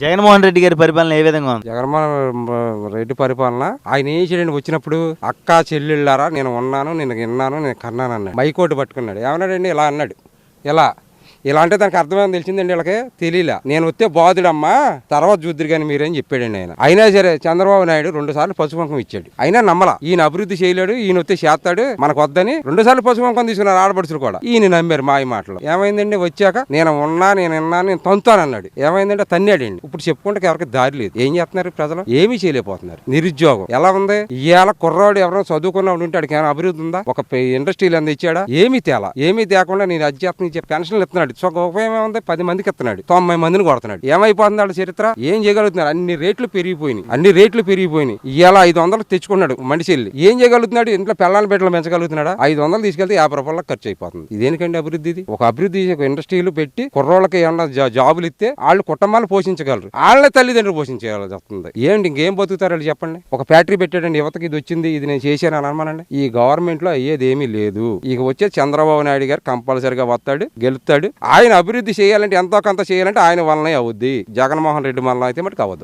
జగన్మోహన్ రెడ్డి గారి పరిపాలన ఏ విధంగా ఉంది? జగన్మోహన్ రెడ్డి పరిపాలన ఆయన ఏం చేయడానికి వచ్చినప్పుడు అక్క చెల్లెళ్ళారా నేను ఉన్నాను నేను విన్నాను నేను కన్నాను అన్నాడు. మైకోటి పట్టుకున్నాడు. ఏమన్నాడండి? ఇలా అన్నాడు. ఇలా అంటే దానికి అర్థమైంది తెలిసిందండి. వీళ్ళకి తెలియలే. నేను వస్తే బాధుడమ్మా తర్వాత చూద్దరు కానీ మీరేం చెప్పాడండి ఆయన. అయినా సరే చంద్రబాబు నాయుడు 2 సార్లు పసుపు కుంకుమ ఇచ్చాడు. అయినా నమ్మలా. ఈయన అభివృద్ధి చేయలేడు, ఈయన వస్తే చేస్తాడు మనకు వద్దని 2 సార్లు పసుపు కుంకుమ తీసుకున్నారు ఆడపడుచులు కూడా. ఈయన నమ్మారు మాయ మాటలు. ఏమైందండి? వచ్చాక నేను ఉన్నా నేను విన్నాను నేను తంతానన్నాడు. ఏమైందంటే తన్నాడండి. ఇప్పుడు చెప్పుకుంటే ఎవరికి దారి లేదు. ఏం చేస్తున్నారు ప్రజలు? ఏమీ చేయలేకపోతున్నారు. నిరుద్యోగం ఎలా ఉంది? ఇవాళ కుర్రాడు ఎవరైనా చదువుకున్నవాడు ఉంటాడు కానీ అభివృద్ధి ఉందా? ఒక ఇండస్ట్రీలు ఎంత ఇచ్చాడా? ఏమీ తేకుండా నేను అధ్యాత్మిక ఇచ్చే పెన్షన్లు ఇస్తున్నాడు. ఉపయోగం ఉంది. 10 మందికి ఇస్తున్నాడు, 90 మందిని కొడుతున్నాడు. ఏమైపోతుంది వాళ్ళ చరిత్ర? ఏం చేయగలుగుతున్నారు? అన్ని రేట్లు పెరిగిపోయినాయి. ఇవాళ 500 తెచ్చుకున్నాడు మనిషిల్ని. ఏం చేయగలుగుతున్నాడు? ఇంట్లో పిల్లల బిడ్డలు పెంచగలుగుతున్నాడా? 500 తీసుకెళ్తే 50 రూపాయలకు ఖర్చు అయిపోతుంది. ఇదేనికండి అభివృద్ధి? ఇది ఒక అభివృద్ధి ఇండస్ట్రీలు పెట్టి కుర్రోళ్ళకి ఏమన్నా జాబులు ఇస్తే వాళ్ళు కుటుంబాలు పోషించగలరు. వాళ్ళ తల్లిదండ్రులు పోషించగలరు వస్తుంది. ఏంటి ఇంకేం బతుకుతారు చెప్పండి? ఒక ఫ్యాక్టరీ పెట్టాడండి, యువతకి ఇది వచ్చింది, ఇది నేను చేశాను అని అనమానండి. ఈ గవర్నమెంట్ లో అయ్యేది ఏమీ లేదు. ఇక వచ్చే చంద్రబాబు నాయుడు గారు కంపల్సరిగా వస్తాడు, గెలుస్తాడు. ఆయన అభివృద్ధి చేయాలంటే ఎంతో కొంత చేయాలంటే ఆయన వల్లనే అవుద్ది. జగన్మోహన్ రెడ్డి వల్ల అయితే మటుకు అవ్వదు.